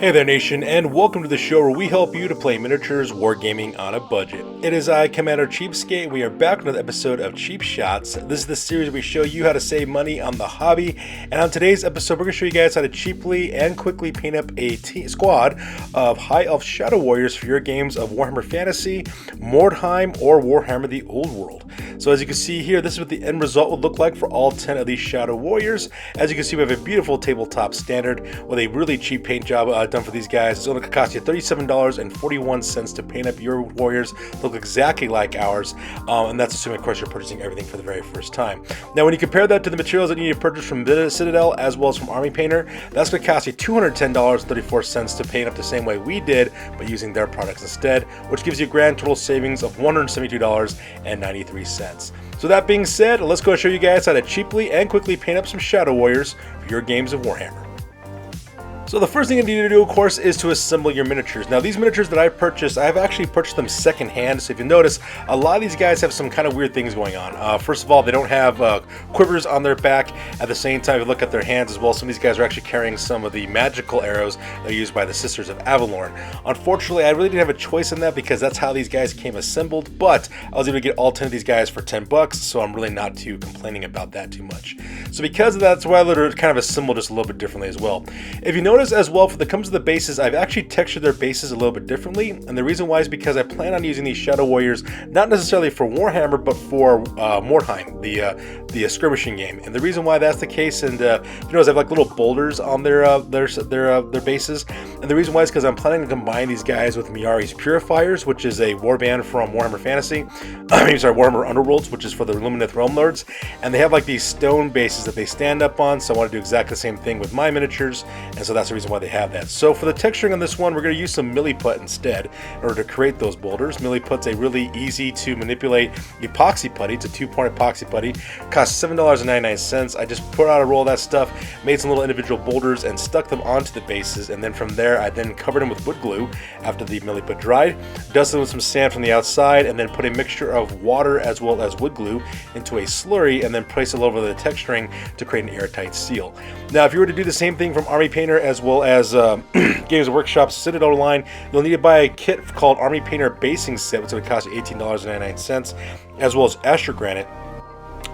Hey there nation, and welcome to the show where we help you to play miniatures wargaming on a budget. It is I, Commander Cheapskate, and we are back with another episode of Cheap Shots. This is the series where we show you how to save money on the hobby, and on today's episode we're going to show you guys how to cheaply and quickly paint up a squad of High Elf Shadow Warriors for your games of Warhammer Fantasy, Mordheim, or Warhammer the Old World. So as you can see here, this is what the end result would look like for all 10 of these Shadow Warriors. As you can see, we have a beautiful tabletop standard with a really cheap paint job done for these guys. It's only going to cost you $37.41 to paint up your warriors to look exactly like ours, and that's assuming, of course, you're purchasing everything for the very first time. Now, when you compare that to the materials that you need to purchase from Citadel as well as from Army Painter, that's going to cost you $210.34 to paint up the same way we did, but using their products instead, which gives you a grand total savings of $172.93. So that being said, let's go show you guys how to cheaply and quickly paint up some Shadow Warriors for your games of Warhammer. So the first thing you need to do, of course, is to assemble your miniatures. Now, these miniatures that I purchased, I've actually purchased them secondhand. So if you notice, a lot of these guys have some kind of weird things going on. First of all, they don't have quivers on their back. At the same time, if you look at their hands as well, some of these guys are actually carrying some of the magical arrows that are used by the Sisters of Avalorn. Unfortunately, I really didn't have a choice in that because that's how these guys came assembled, but I was able to get all 10 of these guys for 10 bucks, so I'm really not too complaining about that too much. So because of that, that's why I kind of assembled just a little bit differently as well. If you notice as well, when it comes to the bases, I've actually textured their bases a little bit differently, and the reason why is because I plan on using these Shadow Warriors not necessarily for Warhammer, but for Mordheim, the skirmishing game. And the reason why that's the case, and you notice I have like little boulders on their bases, and the reason why is because I'm planning to combine these guys with Miari's Purifiers, which is a warband from Warhammer Fantasy. Warhammer Underworlds, which is for the Lumineth Realm Lords, and they have like these stone bases that they stand up on. So I want to do exactly the same thing with my miniatures, and so that's the reason why they have that. So for the texturing on this one, we're going to use some milliput instead in order to create those boulders. Milliput's a really easy to manipulate epoxy putty. It's a 2-point epoxy putty. Costs $7.99. I just put out a roll of that stuff, made some little individual boulders, and stuck them onto the bases. And then from there, I then covered them with wood glue after the milliput dried, dusted them with some sand from the outside, and then put a mixture of water as well as wood glue into a slurry, and then place it over the texturing to create an airtight seal. Now, if you were to do the same thing from Army Painter as well as Games Workshop's Citadel line, you'll need to buy a kit called Army Painter Basing Set, which is going to cost you $18.99, as well as Asher Granite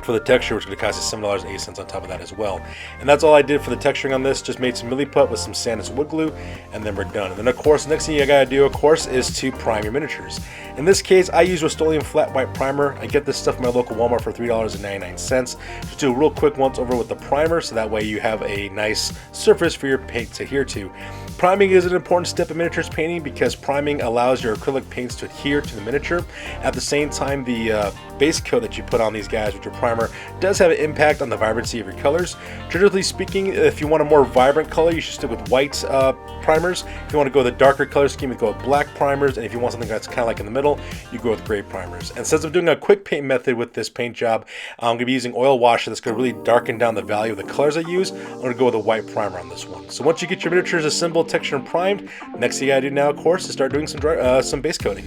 for the texture, which is going to cost you $7.08 on top of that as well. And that's all I did for the texturing on this. Just made some milliput with some sand and some wood glue, and then we're done. And then of course, the next thing you gotta do, of course, is to prime your miniatures. In this case, I use Rust-Oleum Flat White Primer. I get this stuff from my local Walmart for $3.99. Just do a real quick once over with the primer, so that way you have a nice surface for your paint to adhere to. Priming is an important step in miniatures painting because priming allows your acrylic paints to adhere to the miniature. At the same time, the base coat that you put on these guys with your primer does have an impact on the vibrancy of your colors. Traditionally speaking, if you want a more vibrant color, you should stick with white primers. If you want to go with a darker color scheme, you go with black primers. And if you want something that's kind of like in the middle, you go with gray primers. And since I'm doing a quick paint method with this paint job, I'm going to be using oil wash that's going to really darken down the value of the colors I use. I'm going to go with a white primer on this one. So once you get your miniatures assembled, textured, and primed, next thing you got to do now, of course, is start doing some base coating.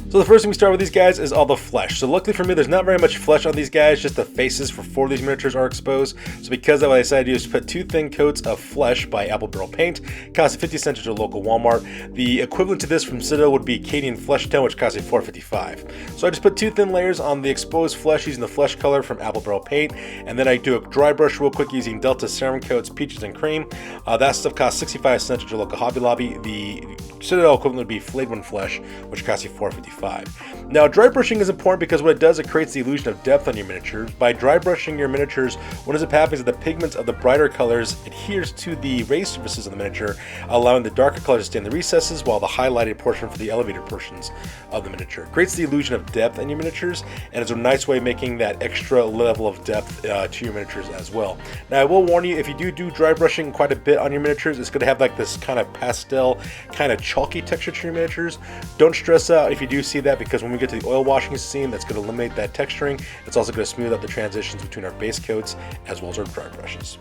So the first thing we start with these guys is all the flesh. So luckily for me, there's not very much flesh on these guys, just the faces for 4 of these miniatures are exposed. So because of that, what I decided to do is put 2 thin coats of flesh by Apple Barrel Paint. It costs 50 cents at your local Walmart. The equivalent to this from Citadel would be Cadian Flesh Tone, which costs $4.55. So I just put 2 thin layers on the exposed flesh using the flesh color from Apple Barrel Paint, and then I do a dry brush real quick using Delta Serum Coats, Peaches and Cream. That stuff costs 65 cents at your local Hobby Lobby. The Citadel equivalent would be Flayed One Flesh, which costs you $4.55. Now, dry brushing is important because what it does, it creates the illusion of depth on your miniatures. By dry brushing your miniatures, what ends up happening is that the pigments of the brighter colors adheres to the raised surfaces of the miniature, allowing the darker colors to stay in the recesses while the highlighted portion for the elevated portions of the miniature. It creates the illusion of depth in your miniatures, and it's a nice way of making that extra level of depth to your miniatures as well. Now, I will warn you, if you do dry brushing quite a bit on your miniatures, it's going to have like this kind of pastel, kind of chalky texture to your miniatures. Don't stress out if you do see that, because when we get to the oil washing scene, that's going to eliminate that texturing. It's also going to smooth out the transitions between our base coats as well as our dry brushes.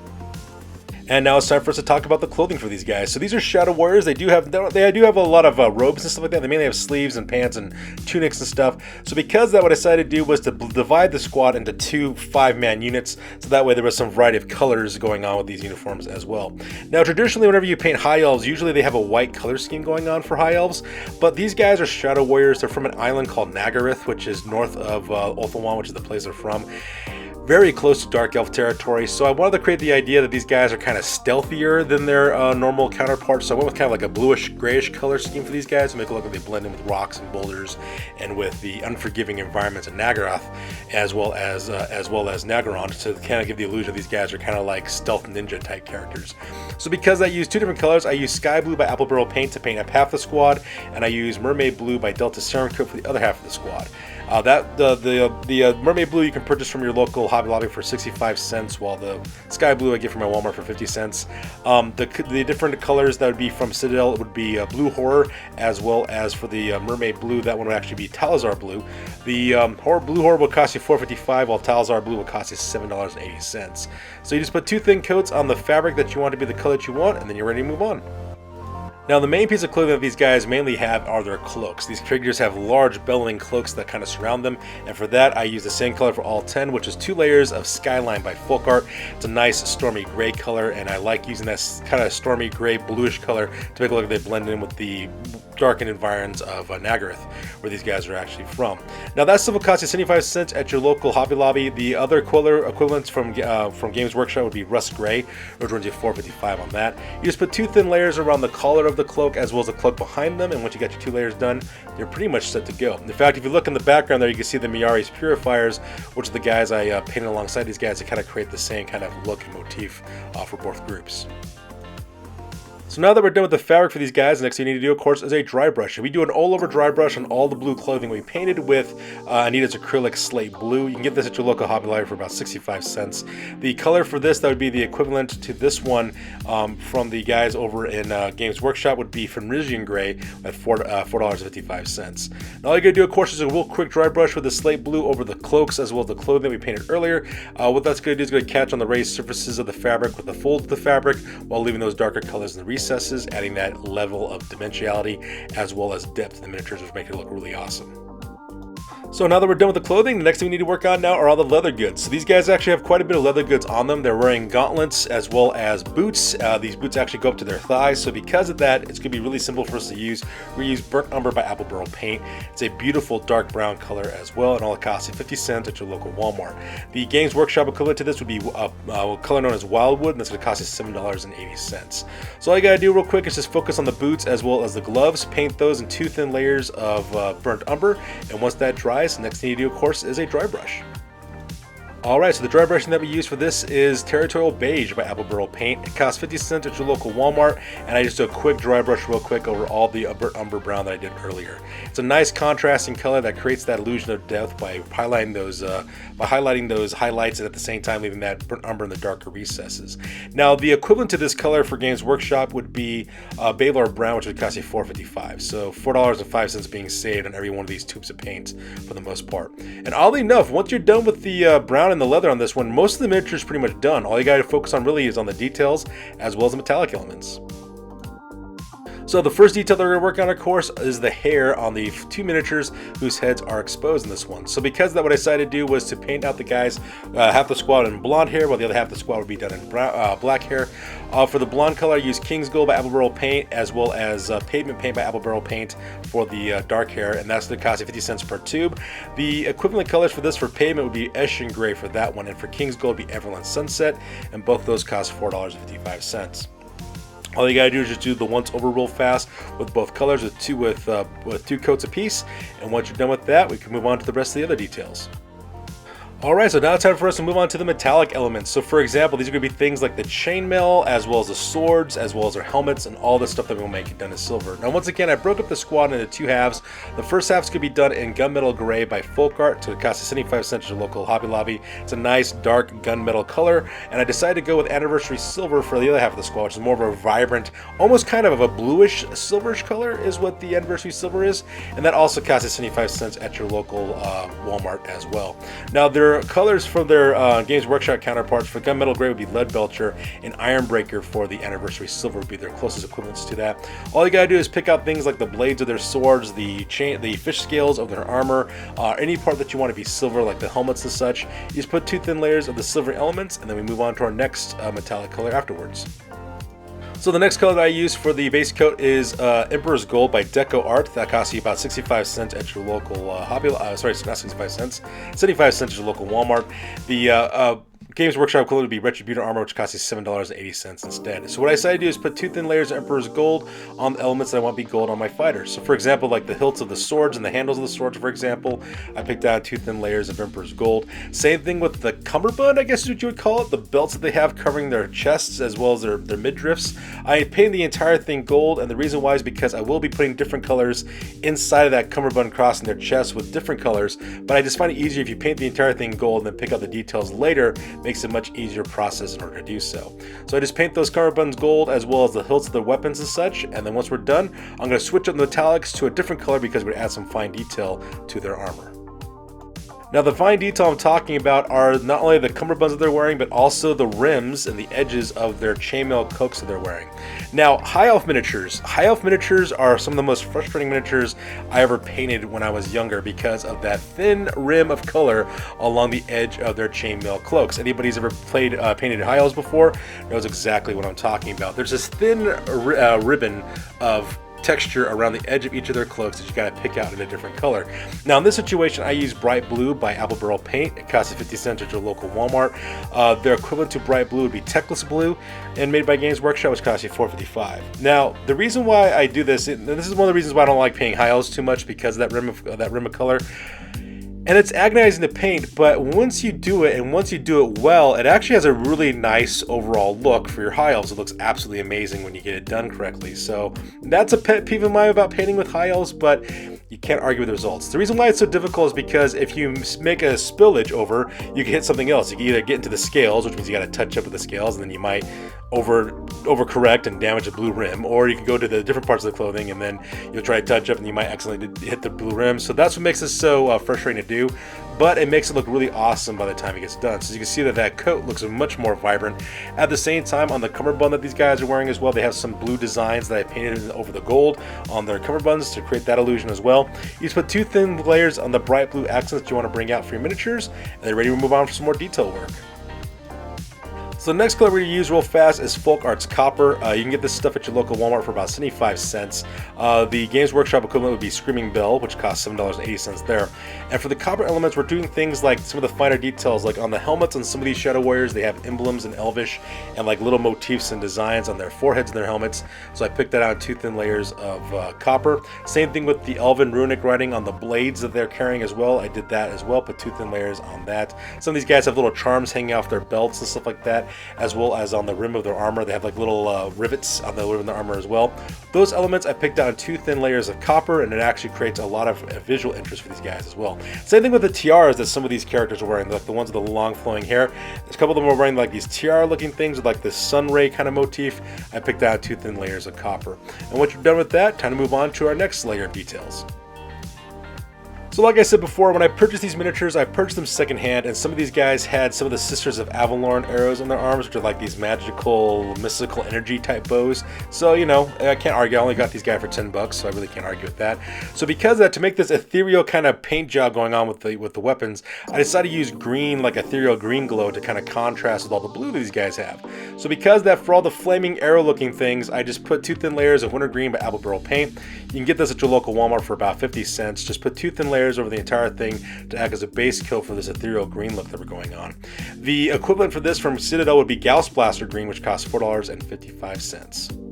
And now it's time for us to talk about the clothing for these guys. So these are Shadow Warriors. They do have a lot of robes and stuff like that. They mainly have sleeves and pants and tunics and stuff. So because of that, what I decided to do was to divide the squad into 2 5-man units, so that way there was some variety of colors going on with these uniforms as well. Now traditionally, whenever you paint High Elves, usually they have a white color scheme going on for High Elves, but these guys are Shadow Warriors. They're from an island called Nagaryth, which is north of Ulthuan, which is the place they're from. Very close to Dark Elf territory, so I wanted to create the idea that these guys are kind of stealthier than their normal counterparts, so I went with kind of like a bluish grayish color scheme for these guys to make it look like they blend in with rocks and boulders and with the unforgiving environments of Nagaryth, as well as Nagaron, to kind of give the illusion these guys are kind of like stealth ninja type characters. So because I used 2 different colors, I used Sky Blue by Apple Barrel Paint to paint up half the squad, and I used Mermaid Blue by Delta Serum Coat for the other half of the squad. The Mermaid Blue you can purchase from your local Hobby Lobby for 65 cents, while the Sky Blue I get from my Walmart for 50 cents. The different colors that would be from Citadel would be Blue Horror, as well as for the Mermaid Blue, that one would actually be Talazar Blue. The Blue Horror will cost you $4.55, while Talazar Blue will cost you $7.80. So you just put 2 thin coats on the fabric that you want to be the color that you want, and then you're ready to move on. Now the main piece of clothing that these guys mainly have are their cloaks. These figures have large bellowing cloaks that kind of surround them, and for that I use the same color for all 10, which is 2 layers of Skyline by Folk Art. It's a nice stormy gray color, and I like using that kind of stormy gray bluish color to make it look like they blend in with the darkened environs of Nagaryth, where these guys are actually from. Now that stuff will cost you 75 cents at your local Hobby Lobby. The other color equivalents from Games Workshop would be Rust Gray, which runs you $4.55 on that. You just put 2 thin layers around the collar of the cloak as well as the cloak behind them, and once you got your 2 layers done, you're pretty much set to go. In fact, if you look in the background there, you can see the Miari's Purifiers, which are the guys I painted alongside these guys to kind of create the same kind of look and motif for both groups. So now that we're done with the fabric for these guys, the next thing you need to do, of course, is a dry brush. We do an all-over dry brush on all the blue clothing we painted with Anita's acrylic slate blue. You can get this at your local Hobby Lobby for about 65 cents. The color for this, that would be the equivalent to this one from the guys over in Games Workshop, would be Fenrisian Gray at $4.55. Now all you gotta do, of course, is a real quick dry brush with the slate blue over the cloaks as well as the clothing that we painted earlier. What that's gonna do is gonna catch on the raised surfaces of the fabric with the folds of the fabric while leaving those darker colors in the recesses, adding that level of dimensionality as well as depth in the miniatures, which make it look really awesome. So now that we're done with the clothing, the next thing we need to work on now are all the leather goods. So these guys actually have quite a bit of leather goods on them. They're wearing gauntlets as well as boots. These boots actually go up to their thighs, so because of that, it's going to be really simple for us to use. We use Burnt Umber by Apple Barrel Paint. It's a beautiful dark brown color as well, and all it costs you 50 cents at your local Walmart. The Games Workshop equivalent to this would be a color known as Wildwood, and that's going to cost you $7.80. So all you got to do real quick is just focus on the boots as well as the gloves. Paint those in 2 thin layers of Burnt Umber, and once that dries, the next thing you do, of course, is a dry brush. Alright, so the dry brushing that we use for this is Territorial Beige by Apple Barrel Paint. It costs 50 cents at your local Walmart, and I just do a quick dry brush real quick over all the Burnt Umber brown that I did earlier. It's a nice contrasting color that creates that illusion of depth by highlighting those highlights, and at the same time leaving that Burnt Umber in the darker recesses. Now the equivalent to this color for Games Workshop would be Baylor Brown, which would cost you $4.55. So $4.05 being saved on every one of these tubes of paint for the most part. And oddly enough, once you're done with the brown and the leather on this one, most of the miniature is pretty much done. All you got to focus on really is on the details as well as the metallic elements. So the first detail that we're going to work on, of course, is the hair on the 2 miniatures whose heads are exposed in this one. So because of that, what I decided to do was to paint out the guys, half the squad in blonde hair, while the other half of the squad would be done in black hair. For the blonde color, I used King's Gold by Apple Barrel Paint, as well as Pavement Paint by Apple Barrel Paint for the dark hair, and that's going to cost you 50 cents per tube. The equivalent colors for this for Pavement would be Eshin Gray for that one, and for King's Gold would be Everland Sunset, and both of those cost $4.55. All you gotta do is just do the once over real fast with both colors with two coats apiece, and once you're done with that, we can move on to the rest of the other details. Alright, so now it's time for us to move on to the metallic elements. So for example, these are going to be things like the chainmail, as well as the swords, as well as their helmets, and all the stuff that we'll make it done in silver. Now once again, I broke up the squad into 2 halves. The first half is going to be done in Gunmetal Gray by Folk Art, so it costs 75 cents at your local Hobby Lobby. It's a nice dark gunmetal color, and I decided to go with Anniversary Silver for the other half of the squad, which is more of a vibrant, almost kind of a bluish silverish color is what the Anniversary Silver is, and that also costs 75 cents at your local Walmart as well. Now there their colors for their Games Workshop counterparts, for gunmetal gray would be Lead Belcher, and Ironbreaker for the Anniversary Silver would be their closest equivalents to that. All you gotta do is pick out things like the blades of their swords, the fish scales of their armor, any part that you want to be silver, like the helmets and such. You just put 2 thin layers of the silver elements, and then we move on to our next metallic color afterwards. So the next color that I use for the base coat is Emperor's Gold by Deco Art. That costs you about 65 cents at your local sorry, not 65 cents, 75 cents at your local Walmart. The Games Workshop equivalent would be Retributor Armor, which costs you $7.80 instead. So what I decided to do is put 2 thin layers of Emperor's Gold on the elements that I want to be gold on my fighters. So for example, like the hilts of the swords and the handles of the swords, for example, I picked out 2 thin layers of Emperor's Gold. Same thing with the cummerbund, I guess is what you would call it, the belts that they have covering their chests as well as their midriffs. I painted the entire thing gold, and the reason why is because I will be putting different colors inside of that cummerbund crossing their chest with different colors, but I just find it easier if you paint the entire thing gold and then pick out the details later. Makes it a much easier process in order to do so. So I just paint those cummerbunds gold as well as the hilts of the weapons and such, and then once we're done, I'm going to switch up the metallics to a different color because we're going to add some fine detail to their armor. Now the fine detail I'm talking about are not only the cummerbunds that they're wearing, but also the rims and the edges of their chainmail cloaks that they're wearing. Now, High Elf miniatures are some of the most frustrating miniatures I ever painted when I was younger because of that thin rim of color along the edge of their chainmail cloaks. Anybody who's ever painted High Elves before knows exactly what I'm talking about. There's this thin ribbon of texture around the edge of each of their cloaks that you got to pick out in a different color. Now in this situation, I use Bright Blue by Apple Barrel Paint. It costs you 50 cents at your local Walmart. Their equivalent to Bright Blue would be Techless Blue, and made by Games Workshop, which costs you $4.55. Now the reason why I do this, and this is one of the reasons why I don't like painting High Elves too much, because of that rim of color. And it's agonizing to paint, but once you do it, and once you do it well, it actually has a really nice overall look for your High Elves. It looks absolutely amazing when you get it done correctly. So that's a pet peeve of mine about painting with High Elves, but you can't argue with the results. The reason why it's so difficult is because if you make a spillage over, you can hit something else. You can either get into the scales, which means you got to touch up with the scales, and then you might overcorrect and damage the blue rim, or you can go to the different parts of the clothing and then you'll try to touch up and you might accidentally hit the blue rim. So that's what makes this so frustrating to do, but it makes it look really awesome by the time it gets done. So you can see that coat looks much more vibrant. At the same time, on the cummerbund that these guys are wearing as well, they have some blue designs that I painted over the gold on their cummerbunds to create that illusion as well. You just put 2 thin layers on the bright blue accents that you want to bring out for your miniatures, and they're ready to move on for some more detail work. So the next color we're going to use real fast is Folk Arts Copper. You can get this stuff at your local Walmart for about 75 cents. The Games Workshop equivalent would be Screaming Bell, which costs $7.80 there. And for the copper elements, we're doing things like some of the finer details, like on the helmets on some of these Shadow Warriors, they have emblems in Elvish and like little motifs and designs on their foreheads and their helmets. So I picked that out in 2 thin layers of copper. Same thing with the Elven runic writing on the blades that they're carrying as well. I did that as well, put 2 thin layers on that. Some of these guys have little charms hanging off their belts and stuff like that, as well as on the rim of their armor. They have like little rivets on the rim of their armor as well. Those elements I picked out in 2 thin layers of copper, and it actually creates a lot of visual interest for these guys as well. Same thing with the tiaras that some of these characters are wearing, like the ones with the long flowing hair. There's a couple of them are wearing like these tiara looking things with like this sun ray kind of motif. I picked out 2 thin layers of copper. And once you're done with that, time to move on to our next layer of details. So like I said before, when I purchased these miniatures, I purchased them secondhand, and some of these guys had some of the Sisters of Avalorn arrows on their arms, which are like these magical, mystical energy type bows. So, you know, I can't argue. I only got these guys for $10, so I really can't argue with that. So because of that, to make this ethereal kind of paint job going on with the weapons, I decided to use green, like ethereal green glow, to kind of contrast with all the blue that these guys have. So because of that, for all the flaming arrow looking things, I just put 2 thin layers of Wintergreen by Apple Barrel Paint. You can get this at your local Walmart for about 50 cents. Just put 2 thin layers over the entire thing to act as a base coat for this ethereal green look that we're going on. The equivalent for this from Citadel would be Gauss Blaster Green, which costs $4.55.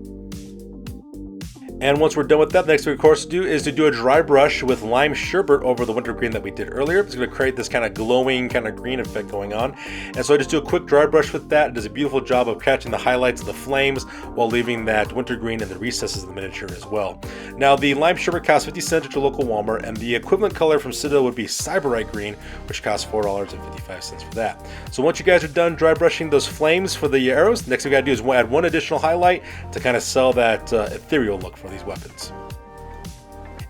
And once we're done with that, the next thing, of course, to do is to do a dry brush with lime sherbet over the wintergreen that we did earlier. It's going to create this kind of glowing kind of green effect going on. And so I just do a quick dry brush with that. It does a beautiful job of catching the highlights of the flames while leaving that wintergreen in the recesses of the miniature as well. Now, the lime sherbet costs 50 cents at your local Walmart, and the equivalent color from Citadel would be Cyberite Green, which costs $4.55 for that. So once you guys are done dry brushing those flames for the arrows, the next thing we got to do is add one additional highlight to kind of sell that ethereal look for these weapons.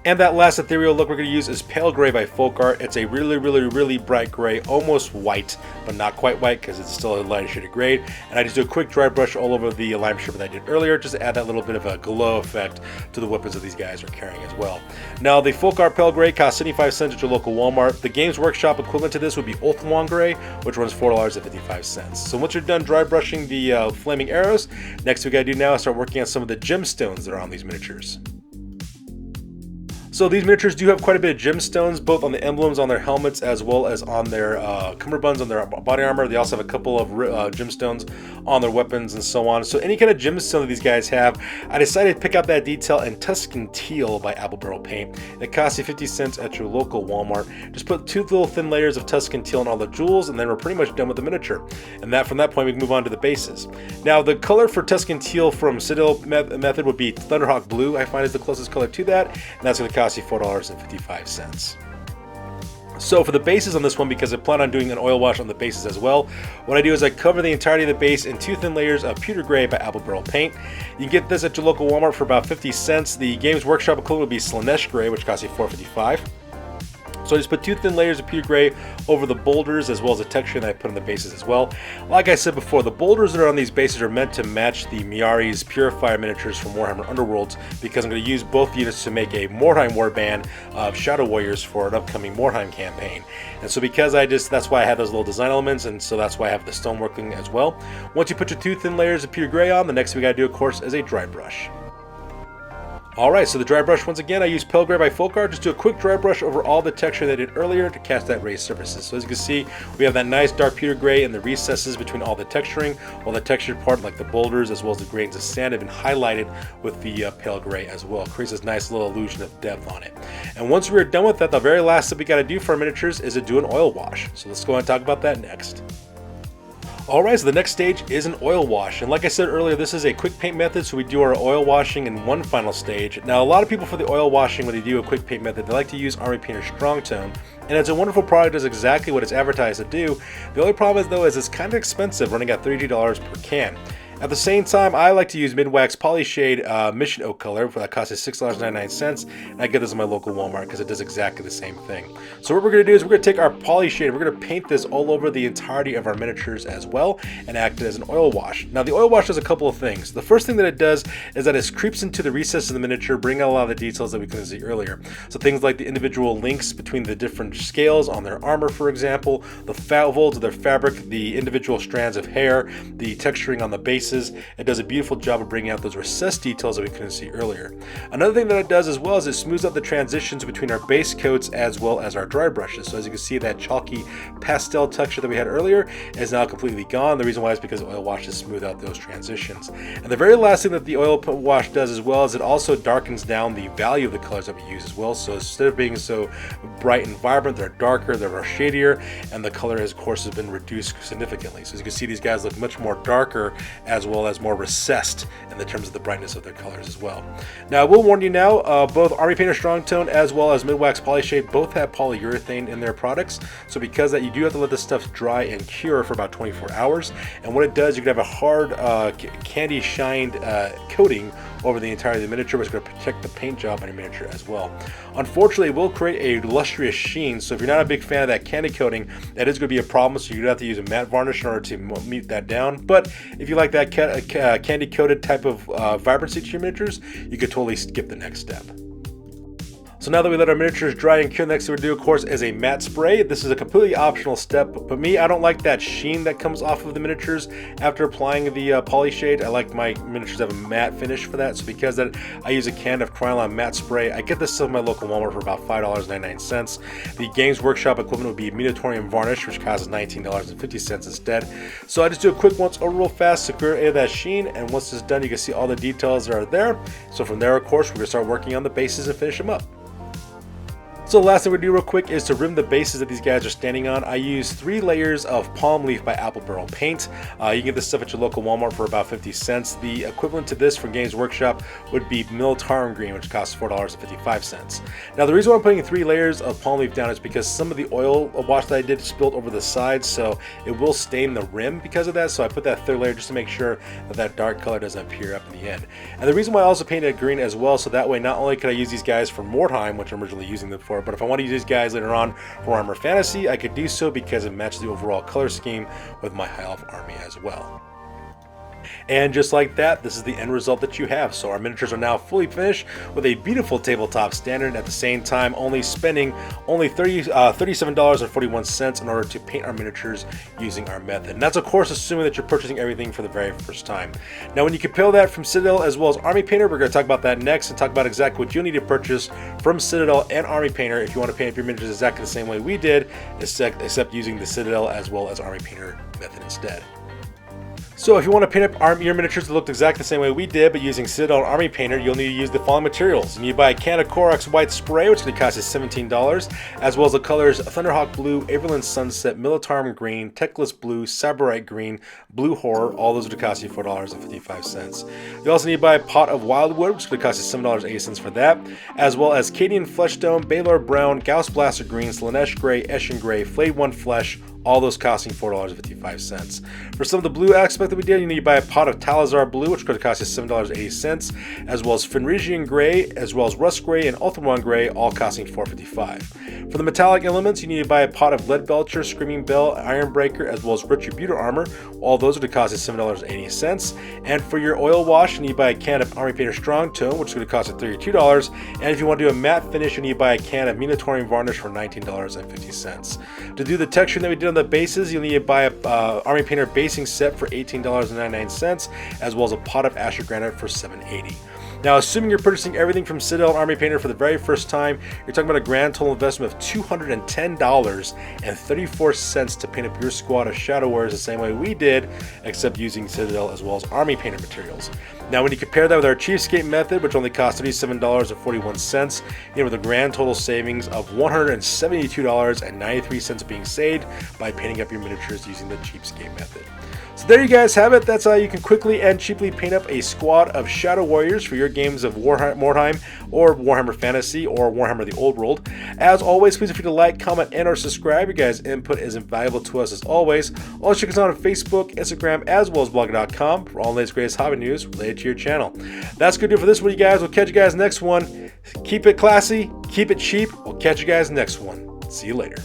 And that last ethereal look we're going to use is Pale Gray by Folk Art. It's a really bright gray, almost white, but not quite white because it's still a lighter shade of gray. And I just do a quick dry brush all over the alignment strip that I did earlier, just to add that little bit of a glow effect to the weapons that these guys are carrying as well. Now, the Folk Art Pale Gray costs 75 cents at your local Walmart. The Games Workshop equivalent to this would be Ulthuan Gray, which runs $4.55. So once you're done dry brushing the flaming arrows, next we got to do now is start working on some of the gemstones that are on these miniatures. So these miniatures do have quite a bit of gemstones, both on the emblems on their helmets as well as on their cummerbunds on their body armor. They also have a couple of gemstones on their weapons and so on. So any kind of gemstone that these guys have, I decided to pick out that detail in Tuscan Teal by Apple Barrel Paint. It costs you 50 cents at your local Walmart. Just put 2 little thin layers of Tuscan Teal on all the jewels, and then we're pretty much done with the miniature. And that from that point we can move on to the bases. Now the color for Tuscan Teal from Citadel method would be Thunderhawk Blue. I find is the closest color to that, and that's going to cost you $4.55. So for the bases on this one, because I plan on doing an oil wash on the bases as well, what I do is I cover the entirety of the base in 2 thin layers of pewter gray by Apple Barrel Paint. You can get this at your local Walmart for about 50 cents. The Games Workshop equivalent would be Slanesh Gray, which costs you $4.55. So I just put 2 thin layers of pure gray over the boulders as well as the texture that I put on the bases as well. Like I said before, the boulders that are on these bases are meant to match the Miari's Purifier miniatures from Warhammer Underworlds, because I'm going to use both units to make a Mordheim warband of Shadow Warriors for an upcoming Mordheim campaign. And so because that's why I have those little design elements, and so that's why I have the stoneworking as well. Once you put your 2 thin layers of pure gray on, the next thing we got to do, of course, is a dry brush. Alright, so the dry brush, once again, I use Pale Gray by Folk Art. Just do a quick dry brush over all the texture that I did earlier to cast that raised surfaces. So as you can see, we have that nice dark pewter gray in the recesses between all the texturing, while the textured part, like the boulders as well as the grains of sand, have been highlighted with the pale gray as well. It creates this nice little illusion of depth on it. And once we're done with that, the very last step we got to do for our miniatures is to do an oil wash. So let's go ahead and talk about that next. Alright, so the next stage is an oil wash, and like I said earlier, this is a quick paint method, so we do our oil washing in one final stage. Now, a lot of people for the oil washing, when they do a quick paint method, they like to use Army Painter Strong Tone, and it's a wonderful product, does exactly what it's advertised to do. The only problem is, though, is it's kind of expensive, running at $32 per can. At the same time, I like to use Midwax Polyshade Mission Oak color, that costs us $6.99, and I get this in my local Walmart because it does exactly the same thing. So what we're going to do is we're going to take our Polyshade, we're going to paint this all over the entirety of our miniatures as well, and act as an oil wash. Now the oil wash does a couple of things. The first thing that it does is that it creeps into the recesses of the miniature, bringing out a lot of the details that we couldn't see earlier. So things like the individual links between the different scales on their armor, for example, the folds of their fabric, the individual strands of hair, the texturing on the base. It does a beautiful job of bringing out those recessed details that we couldn't see earlier. Another thing that it does as well is it smooths out the transitions between our base coats as well as our dry brushes. So as you can see, that chalky pastel texture that we had earlier is now completely gone. The reason why is because oil washes smooth out those transitions. And the very last thing that the oil wash does as well is it also darkens down the value of the colors that we use as well. So instead of being so bright and vibrant, they're darker, they're more shadier, and the color, of course, has been reduced significantly. So as you can see, these guys look much more darker as well as more recessed in the terms of the brightness of their colors as well. Now I will warn you now, both Army Painter Strong Tone as well as Midwax Polyshade both have polyurethane in their products. So because that, you do have to let this stuff dry and cure for about 24 hours. And what it does, you can have a hard candy shined coating over the entirety of the miniature, which is going to protect the paint job on your miniature as well. Unfortunately, it will create a lustrous sheen, so if you're not a big fan of that candy coating, that is going to be a problem, so you're going to have to use a matte varnish in order to mute that down. But if you like that candy coated type of vibrancy to your miniatures, you could totally skip the next step. So now that we let our miniatures dry and cure, the next thing we're going to do, of course, is a matte spray. This is a completely optional step, but me, I don't like that sheen that comes off of the miniatures after applying the Polyshade. I like my miniatures to have a matte finish for that, so because that, I use a can of Krylon matte spray. I get this at my local Walmart for about $5.99. The Games Workshop equivalent would be Minotaurium Varnish, which costs $19.50 instead. So I just do a quick once over real fast to clear any of that sheen, and once it's done, you can see all the details that are there. So from there, of course, we're going to start working on the bases and finish them up. So the last thing we do real quick is to rim the bases that these guys are standing on. I use 3 layers of Palm Leaf by Apple Barrel Paint. You can get this stuff at your local Walmart for about 50 cents. The equivalent to this from Games Workshop would be Militarum Green, which costs $4.55. Now the reason why I'm putting 3 layers of Palm Leaf down is because some of the oil wash that I did spilled over the sides, so it will stain the rim because of that. So I put that 3rd layer just to make sure that that dark color doesn't appear up in the end. And the reason why I also painted green as well, so that way not only could I use these guys for Mordheim, which I'm originally using them for, but if I want to use these guys later on for Warhammer Fantasy, I could do so because it matches the overall color scheme with my High Elf army as well. And just like that, this is the end result that you have. So our miniatures are now fully finished with a beautiful tabletop standard, at the same time only spending $37.41 in order to paint our miniatures using our method. And that's of course assuming that you're purchasing everything for the very first time. Now when you compare that from Citadel as well as Army Painter, we're going to talk about that next and talk about exactly what you'll need to purchase from Citadel and Army Painter if you want to paint up your miniatures exactly the same way we did, except using the Citadel as well as Army Painter method instead. So if you want to paint up your miniatures that looked exactly the same way we did, but using Citadel and Army Painter, you'll need to use the following materials. You need to buy a can of Corax White Spray, which is going to cost you $17, as well as the colors Thunderhawk Blue, Averland Sunset, Militarum Green, Teclis Blue, Saburite Green, Blue Horror. All those are going to cost you $4.55. You also need to buy a pot of Wildwood, which is going to cost you $7.80 for that, as well as Cadian Fleshstone, Baylor Brown, Gauss Blaster Green, Slanesh Gray, Eshin Gray, Flayed One Flesh, all those costing $4.55. For some of the blue aspect that we did, you need to buy a pot of Talazar Blue, which is going to cost you $7.80, as well as Fenrisian Gray, as well as Rust Gray and Ultramon Gray, all costing $4.55. For the metallic elements, you need to buy a pot of Lead Belcher, Screaming Bell, Ironbreaker, as well as Retributor Armor. All those are going to cost you $7.80. And for your oil wash, you need to buy a can of Army Painter Strong Tone, which is going to cost you $32. And if you want to do a matte finish, you need to buy a can of Minotaurian Varnish for $19.50. To do the texturing that we did on the bases, you'll need to buy a Army Painter basing set for $18.99, as well as a pot of Asher Granite for $7.80. Now, assuming you're purchasing everything from Citadel and Army Painter for the very first time, you're talking about a grand total investment of $210.34 to paint up your squad of Shadow Warriors the same way we did, except using Citadel as well as Army Painter materials. Now, when you compare that with our Cheapskate method, which only costs $37.41, you know, with a grand total savings of $172.93 being saved by painting up your miniatures using the Cheapskate method. So there you guys have it. That's how you can quickly and cheaply paint up a squad of Shadow Warriors for your games of Mordheim or Warhammer Fantasy or Warhammer the Old World. As always, please feel free to like, comment, and or subscribe. Your guys' input is invaluable to us as always. Also check us out on Facebook, Instagram, as well as blog.com for all the latest greatest hobby news related to your channel. That's going to do it for this one, you guys. We'll catch you guys next one. Keep it classy, keep it cheap. We'll catch you guys next one. See you later.